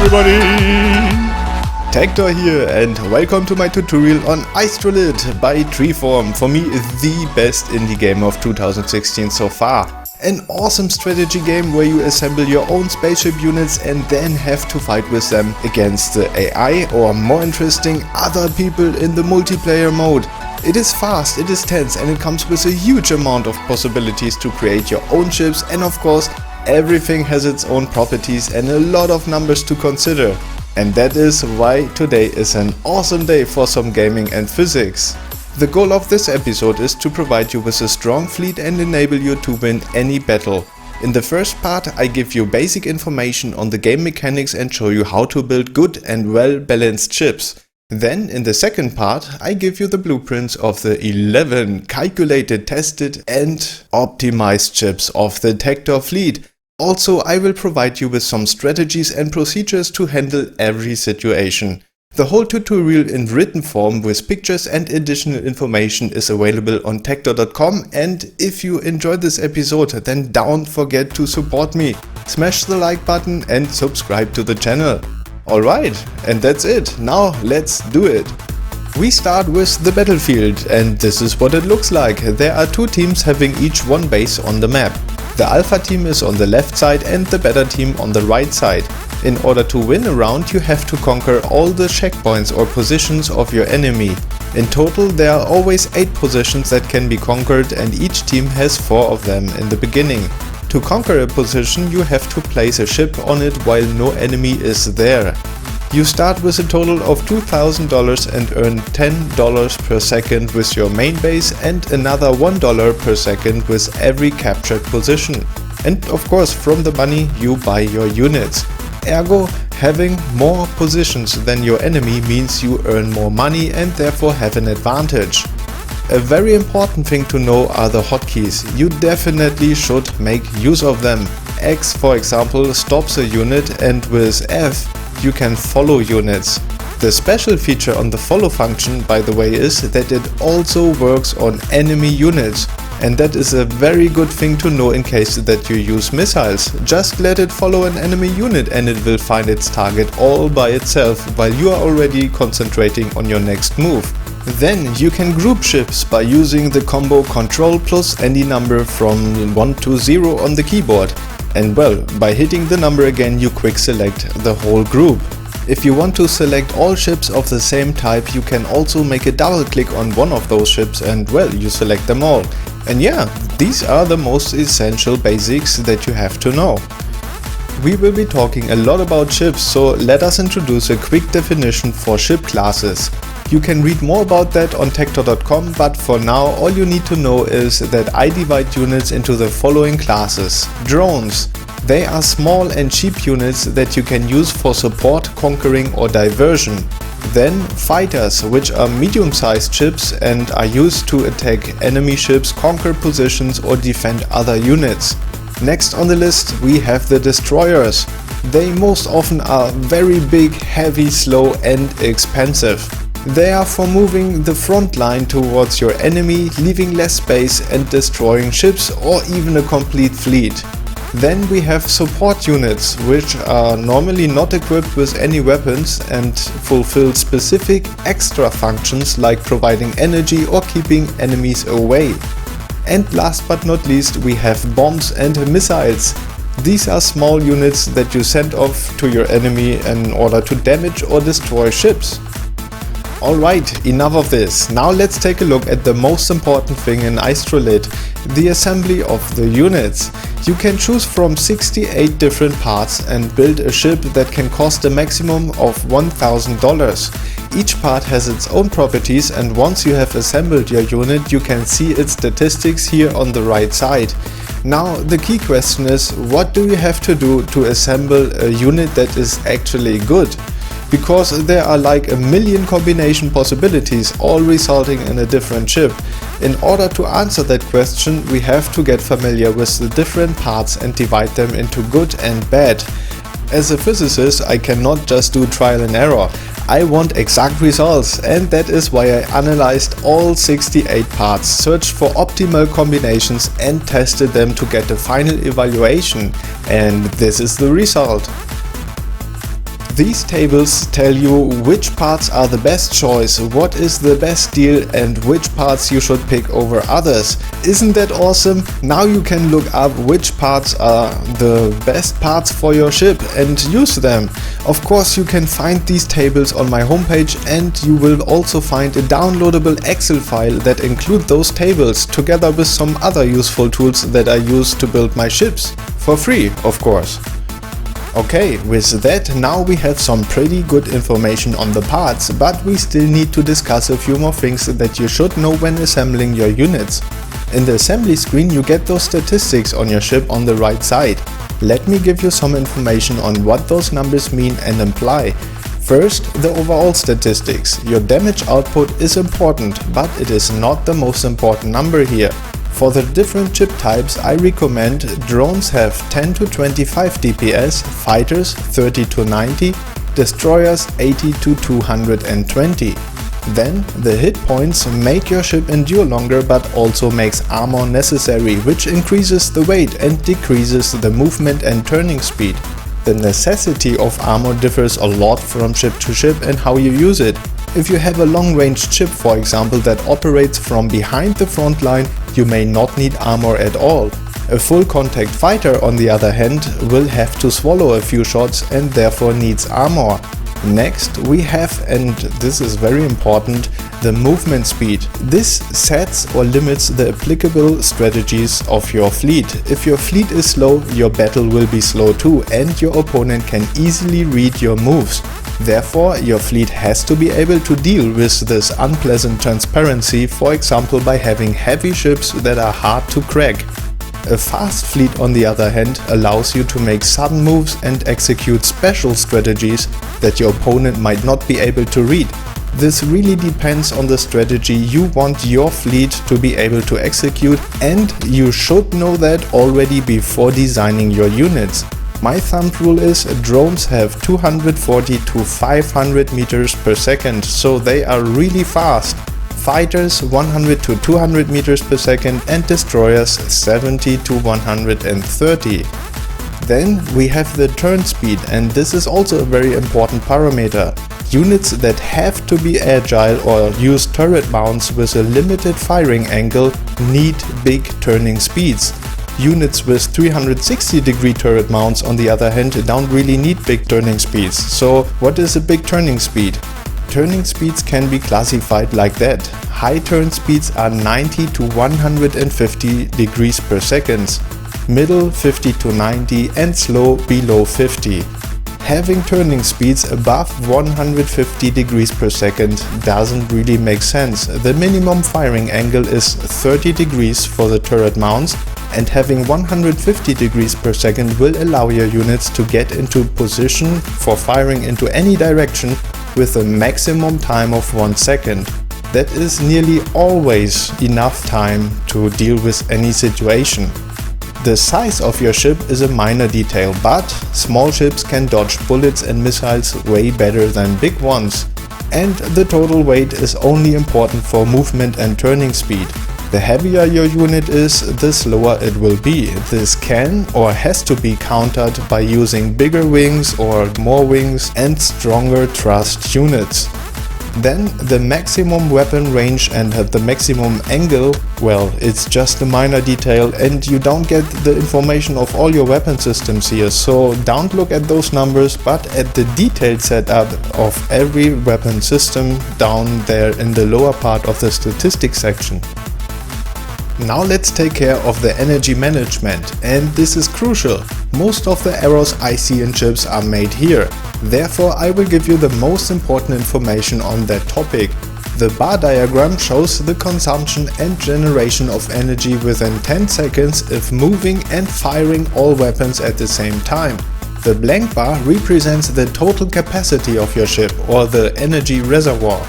everybody! TecThor here and welcome to my tutorial on Istrolid by Treeform. For me, the best indie game of 2016 so far. An awesome strategy game where you assemble your own spaceship units and then have to fight with them against the AI or, more interesting, other people in the multiplayer mode. It is fast, it is tense, and it comes with a huge amount of possibilities to create your own ships, and of course everything has its own properties and a lot of numbers to consider. And that is why today is an awesome day for some gaming and physics. The goal of this episode is to provide you with a strong fleet and enable you to win any battle. In the first part I give you basic information on the game mechanics and show you how to build good and well balanced ships. Then in the second part I give you the blueprints of the 11 calculated, tested and optimized ships of the TecThor fleet. Also, I will provide you with some strategies and procedures to handle every situation. The whole tutorial in written form with pictures and additional information is available on TecThor.com, and if you enjoyed this episode then don't forget to support me. Smash the like button and subscribe to the channel. Alright, and that's it. Now let's do it. We start with the battlefield, and this is what it looks like. There are two teams having each one base on the map. The alpha team is on the left side and the beta team on the right side. In order to win a round you have to conquer all the checkpoints or positions of your enemy. In total there are always 8 positions that can be conquered, and each team has 4 of them in the beginning. To conquer a position you have to place a ship on it while no enemy is there. You start with a total of $2,000 and earn $10 per second with your main base and another $1 per second with every captured position. And of course from the money you buy your units. Ergo, having more positions than your enemy means you earn more money and therefore have an advantage. A very important thing to know are the hotkeys. You definitely should make use of them. X, for example, stops a unit, and with F you can follow units. The special feature on the follow function, by the way, is that it also works on enemy units. And that is a very good thing to know in case that you use missiles. Just let it follow an enemy unit and it will find its target all by itself while you are already concentrating on your next move. Then you can group ships by using the combo Ctrl plus any number from 1 to 0 on the keyboard. And well, by hitting the number again you quick select the whole group. If you want to select all ships of the same type you can also make a double click on one of those ships and well, you select them all. And yeah, these are the most essential basics that you have to know. We will be talking a lot about ships, so let us introduce a quick definition for ship classes. You can read more about that on TecThor.com, but for now all you need to know is that I divide units into the following classes. Drones. They are small and cheap units that you can use for support, conquering or diversion. Then fighters, which are medium-sized ships and are used to attack enemy ships, conquer positions or defend other units. Next on the list we have the destroyers. They most often are very big, heavy, slow and expensive. They are for moving the front line towards your enemy, leaving less space and destroying ships or even a complete fleet. Then we have support units, which are normally not equipped with any weapons and fulfill specific extra functions like providing energy or keeping enemies away. And last but not least we have bombs and missiles. These are small units that you send off to your enemy in order to damage or destroy ships. Alright, enough of this. Now let's take a look at the most important thing in Istrolid, the assembly of the units. You can choose from 68 different parts and build a ship that can cost a maximum of $1,000. Each part has its own properties, and once you have assembled your unit you can see its statistics here on the right side. Now the key question is, what do you have to do to assemble a unit that is actually good? Because there are like a million combination possibilities, all resulting in a different ship. In order to answer that question we have to get familiar with the different parts and divide them into good and bad. As a physicist I cannot just do trial and error. I want exact results, and that is why I analyzed all 68 parts, searched for optimal combinations and tested them to get the final evaluation. And this is the result. These tables tell you which parts are the best choice, what is the best deal, and which parts you should pick over others. Isn't that awesome? Now you can look up which parts are the best parts for your ship and use them. Of course, you can find these tables on my homepage, and you will also find a downloadable Excel file that include those tables together with some other useful tools that I use to build my ships. For free, of course. Okay, with that, now we have some pretty good information on the parts, but we still need to discuss a few more things that you should know when assembling your units. In the assembly screen you get those statistics on your ship on the right side. Let me give you some information on what those numbers mean and imply. First, the overall statistics. Your damage output is important, but it is not the most important number here. For the different chip types, I recommend drones have 10 to 25 DPS, fighters 30 to 90, destroyers 80 to 220. Then, the hit points make your ship endure longer but also makes armor necessary, which increases the weight and decreases the movement and turning speed. The necessity of armor differs a lot from ship to ship and how you use it. If you have a long-range ship, for example, that operates from behind the front line, you may not need armor at all. A full contact fighter, on the other hand, will have to swallow a few shots and therefore needs armor. Next we have, and this is very important, the movement speed. This sets or limits the applicable strategies of your fleet. If your fleet is slow, your battle will be slow too, and your opponent can easily read your moves. Therefore, your fleet has to be able to deal with this unpleasant transparency, for example by having heavy ships that are hard to crack. A fast fleet, on the other hand, allows you to make sudden moves and execute special strategies that your opponent might not be able to read. This really depends on the strategy you want your fleet to be able to execute, and you should know that already before designing your units. My thumb rule is drones have 240 to 500 meters per second, so they are really fast. Fighters 100 to 200 meters per second and destroyers 70 to 130. Then we have the turn speed, and this is also a very important parameter. Units that have to be agile or use turret mounts with a limited firing angle need big turning speeds. Units with 360-degree turret mounts, on the other hand, don't really need big turning speeds. So what is a big turning speed? Turning speeds can be classified like that. High turn speeds are 90 to 150 degrees per second, middle 50 to 90 and slow below 50. Having turning speeds above 150 degrees per second doesn't really make sense. The minimum firing angle is 30 degrees for the turret mounts, and having 150 degrees per second will allow your units to get into position for firing into any direction with a maximum time of 1 second. That is nearly always enough time to deal with any situation. The size of your ship is a minor detail, but small ships can dodge bullets and missiles way better than big ones. And the total weight is only important for movement and turning speed. The heavier your unit is, the slower it will be. This can or has to be countered by using bigger wings or more wings and stronger thrust units. Then the maximum weapon range and the maximum angle, well, it's just a minor detail and you don't get the information of all your weapon systems here, so don't look at those numbers but at the detailed setup of every weapon system down there in the lower part of the statistics section. Now let's take care of the energy management, and this is crucial. Most of the errors I see in chips are made here. Therefore, I will give you the most important information on that topic. The bar diagram shows the consumption and generation of energy within 10 seconds if moving and firing all weapons at the same time. The blank bar represents the total capacity of your ship, or the energy reservoir.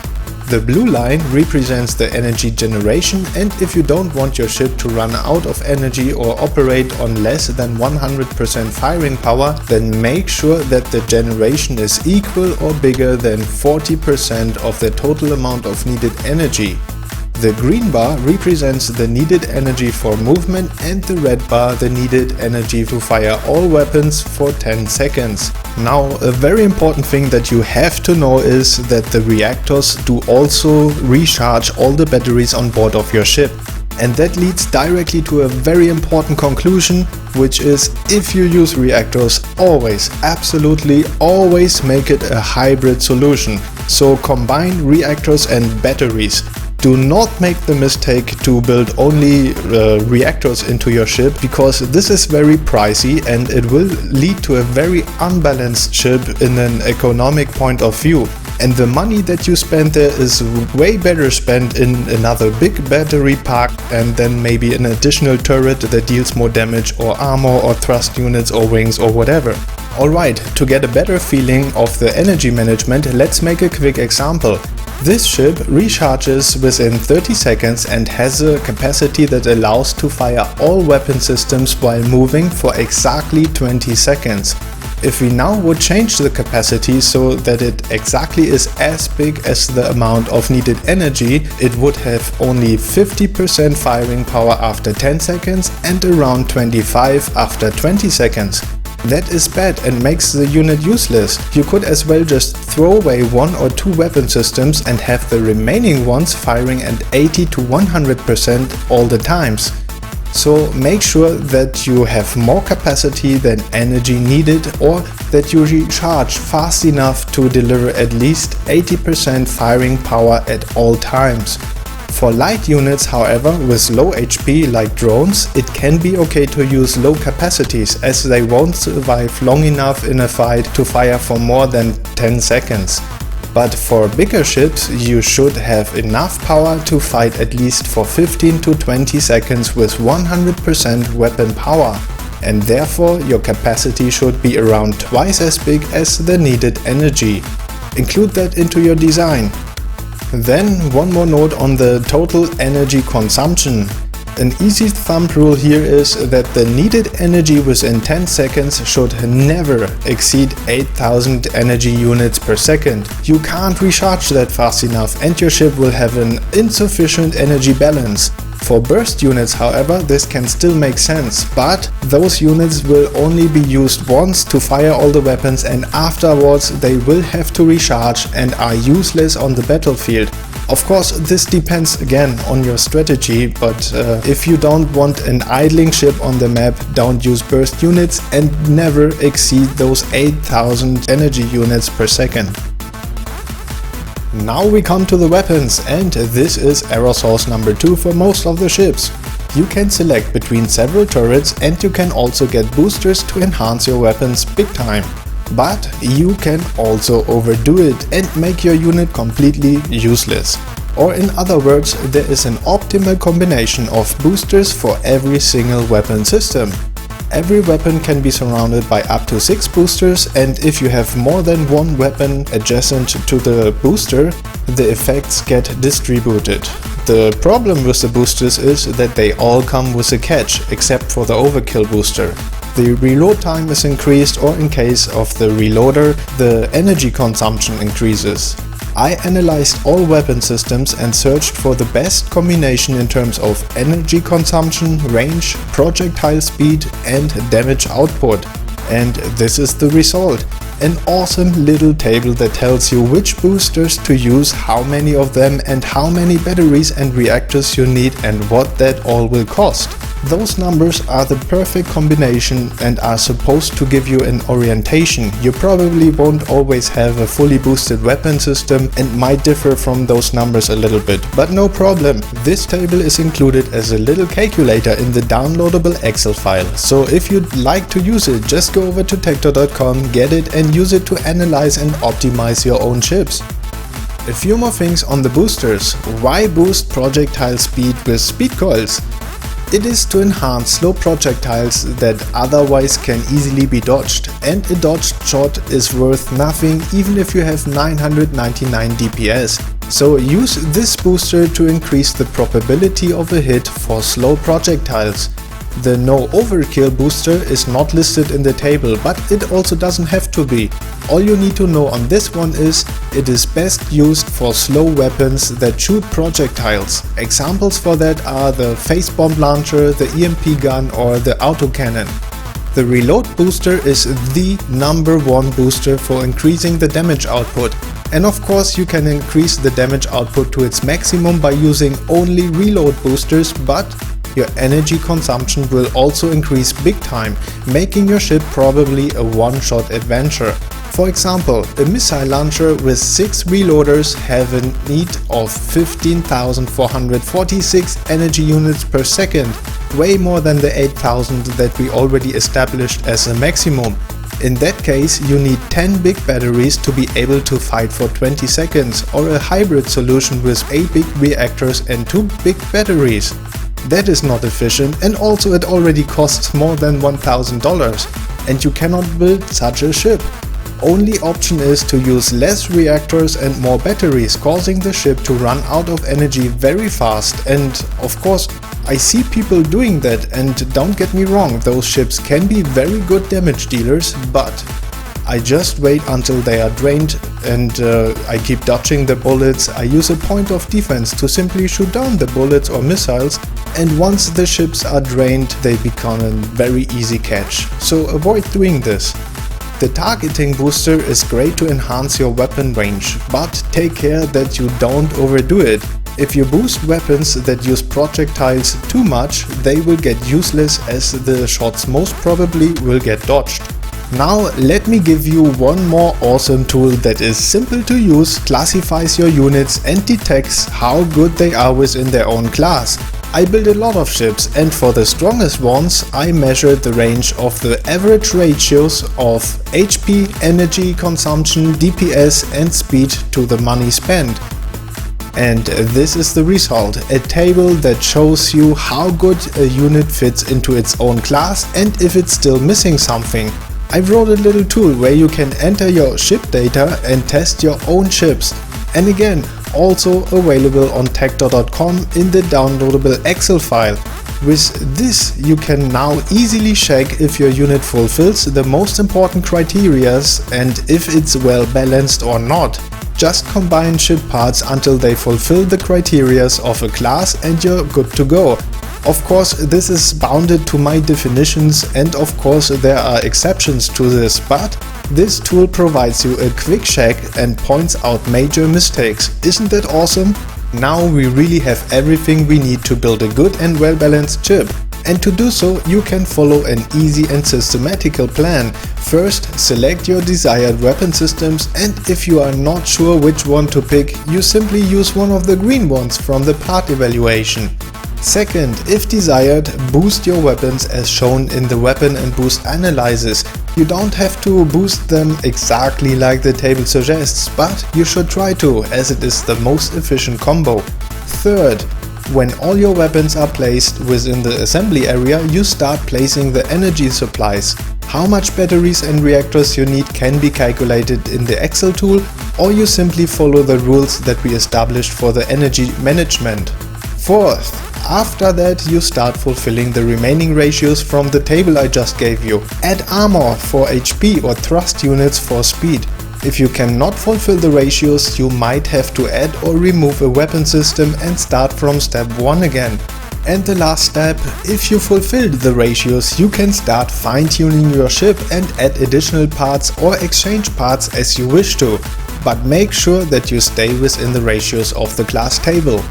The blue line represents the energy generation, and if you don't want your ship to run out of energy or operate on less than 100% firing power, then make sure that the generation is equal or bigger than 40% of the total amount of needed energy. The green bar represents the needed energy for movement and the red bar the needed energy to fire all weapons for 10 seconds. Now, a very important thing that you have to know is that the reactors do also recharge all the batteries on board of your ship. And that leads directly to a very important conclusion, which is if you use reactors, always, absolutely always make it a hybrid solution. So combine reactors and batteries. Do not make the mistake to build only reactors into your ship, because this is very pricey and it will lead to a very unbalanced ship in an economic point of view. And the money that you spend there is way better spent in another big battery pack and then maybe an additional turret that deals more damage or armor or thrust units or wings or whatever. Alright, to get a better feeling of the energy management, let's make a quick example. This ship recharges within 30 seconds and has a capacity that allows to fire all weapon systems while moving for exactly 20 seconds. If we now would change the capacity so that it exactly is as big as the amount of needed energy, it would have only 50% firing power after 10 seconds and around 25 after 20 seconds. That is bad and makes the unit useless. You could as well just throw away 1 or 2 weapon systems and have the remaining ones firing at 80 to 100% all the times. So make sure that you have more capacity than energy needed, or that you recharge fast enough to deliver at least 80% firing power at all times. For light units, however, with low HP like drones, it can be okay to use low capacities, as they won't survive long enough in a fight to fire for more than 10 seconds. But for bigger ships, you should have enough power to fight at least for 15 to 20 seconds with 100% weapon power. And therefore your capacity should be around twice as big as the needed energy. Include that into your design. Then one more note on the total energy consumption. An easy thumb rule here is that the needed energy within 10 seconds should never exceed 8000 energy units per second. You can't recharge that fast enough and your ship will have an insufficient energy balance. For burst units, however, this can still make sense, but those units will only be used once to fire all the weapons, and afterwards they will have to recharge and are useless on the battlefield. Of course, this depends again on your strategy, but if you don't want an idling ship on the map, don't use burst units and never exceed those 8000 energy units per second. Now we come to the weapons, and this is error source number 2 for most of the ships. You can select between several turrets and you can also get boosters to enhance your weapons big time. But you can also overdo it and make your unit completely useless. Or in other words, there is an optimal combination of boosters for every single weapon system. Every weapon can be surrounded by up to 6 boosters, and if you have more than one weapon adjacent to the booster, the effects get distributed. The problem with the boosters is that they all come with a catch, except for the overkill booster. The reload time is increased, or in case of the reloader, the energy consumption increases. I analyzed all weapon systems and searched for the best combination in terms of energy consumption, range, projectile speed and damage output. And this is the result. An awesome little table that tells you which boosters to use, how many of them and how many batteries and reactors you need and what that all will cost. Those numbers are the perfect combination and are supposed to give you an orientation. You probably won't always have a fully boosted weapon system and might differ from those numbers a little bit, but no problem. This table is included as a little calculator in the downloadable Excel file. So if you'd like to use it, just go over to TecThor.com, get it and use it to analyze and optimize your own ships. A few more things on the boosters. Why boost projectile speed with speed coils? It is to enhance slow projectiles that otherwise can easily be dodged, and a dodged shot is worth nothing even if you have 999 DPS. So use this booster to increase the probability of a hit for slow projectiles. The no overkill booster is not listed in the table, but it also doesn't have to be. All you need to know on this one is it is best used for slow weapons that shoot projectiles. Examples for that are the face bomb launcher, the EMP gun or the autocannon. The reload booster is the #1 booster for increasing the damage output. And of course you can increase the damage output to its maximum by using only reload boosters, but your energy consumption will also increase big time, making your ship probably a one-shot adventure. For example, a missile launcher with 6 reloaders have a need of 15,446 energy units per second, way more than the 8,000 that we already established as a maximum. In that case, you need 10 big batteries to be able to fight for 20 seconds, or a hybrid solution with 8 big reactors and 2 big batteries. That is not efficient, and also it already costs more than $1,000, and you cannot build such a ship. Only option is to use less reactors and more batteries, causing the ship to run out of energy very fast. And of course, I see people doing that, and don't get me wrong, those ships can be very good damage dealers, but I just wait until they are drained and I keep dodging the bullets. I use a point of defense to simply shoot down the bullets or missiles, and once the ships are drained they become a very easy catch. So avoid doing this. The targeting booster is great to enhance your weapon range, but take care that you don't overdo it. If you boost weapons that use projectiles too much, they will get useless as the shots most probably will get dodged. Now let me give you one more awesome tool that is simple to use, classifies your units and detects how good they are within their own class. I build a lot of ships, and for the strongest ones I measured the range of the average ratios of HP, energy consumption, DPS and speed to the money spent. And this is the result, a table that shows you how good a unit fits into its own class and if it's still missing something. I wrote a little tool where you can enter your ship data and test your own ships. And again, also available on TecThor.com in the downloadable Excel file. With this you can now easily check if your unit fulfills the most important criteria and if it's well balanced or not. Just combine ship parts until they fulfill the criteria of a class and you're good to go. Of course, this is bounded to my definitions, and of course there are exceptions to this, but this tool provides you a quick check and points out major mistakes. Isn't that awesome? Now we really have everything we need to build a good and well-balanced ship. And to do so, you can follow an easy and systematical plan. First, select your desired weapon systems, and if you are not sure which one to pick, you simply use one of the green ones from the part evaluation. Second, if desired, boost your weapons as shown in the weapon and boost analysis. You don't have to boost them exactly like the table suggests, but you should try to, as it is the most efficient combo. Third, when all your weapons are placed within the assembly area, you start placing the energy supplies. How much batteries and reactors you need can be calculated in the Excel tool, or you simply follow the rules that we established for the energy management. Fourth, after that you start fulfilling the remaining ratios from the table I just gave you. Add armor for HP or thrust units for speed. If you cannot fulfill the ratios, you might have to add or remove a weapon system and start from step 1 again. And the last step, if you fulfilled the ratios, you can start fine-tuning your ship and add additional parts or exchange parts as you wish to. But make sure that you stay within the ratios of the class table.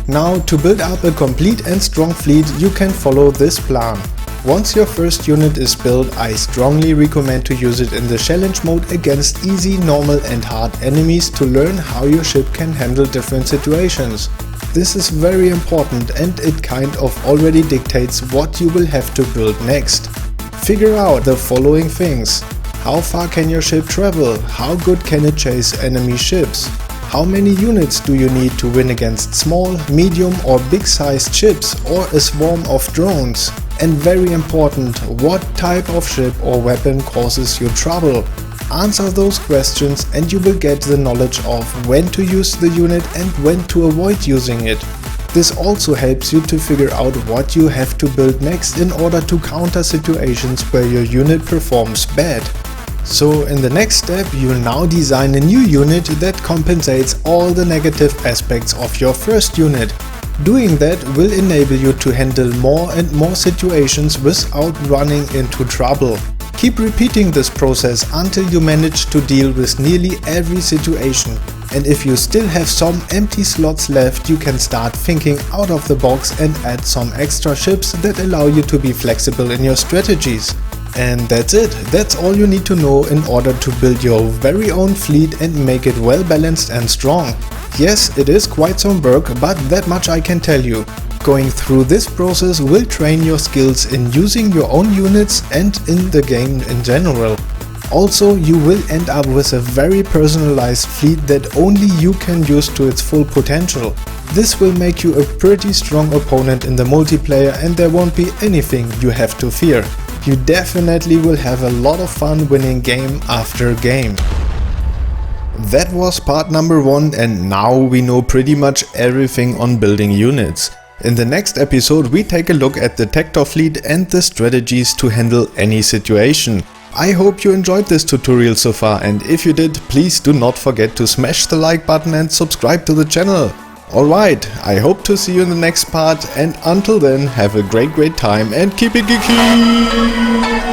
Now, to build up a complete and strong fleet, you can follow this plan. Once your first unit is built, I strongly recommend to use it in the challenge mode against easy, normal and hard enemies to learn how your ship can handle different situations. This is very important, and it kind of already dictates what you will have to build next. Figure out the following things. How far can your ship travel? How good can it chase enemy ships? How many units do you need to win against small, medium or big sized ships or a swarm of drones? And very important, what type of ship or weapon causes you trouble? Answer those questions and you will get the knowledge of when to use the unit and when to avoid using it. This also helps you to figure out what you have to build next in order to counter situations where your unit performs bad. So in the next step, you'll now design a new unit that compensates all the negative aspects of your first unit. Doing that will enable you to handle more and more situations without running into trouble. Keep repeating this process until you manage to deal with nearly every situation. And if you still have some empty slots left, you can start thinking out of the box and add some extra ships that allow you to be flexible in your strategies. And that's it. That's all you need to know in order to build your very own fleet and make it well balanced and strong. Yes, it is quite some work, but that much I can tell you. Going through this process will train your skills in using your own units and in the game in general. Also, you will end up with a very personalized fleet that only you can use to its full potential. This will make you a pretty strong opponent in the multiplayer, and there won't be anything you have to fear. You definitely will have a lot of fun winning game after game. That was part number 1, and now we know pretty much everything on building units. In the next episode we take a look at the TecThor fleet and the strategies to handle any situation. I hope you enjoyed this tutorial so far, and if you did, please do not forget to smash the like button and subscribe to the channel. Alright, I hope to see you in the next part, and until then, have a great time and keep it geeky!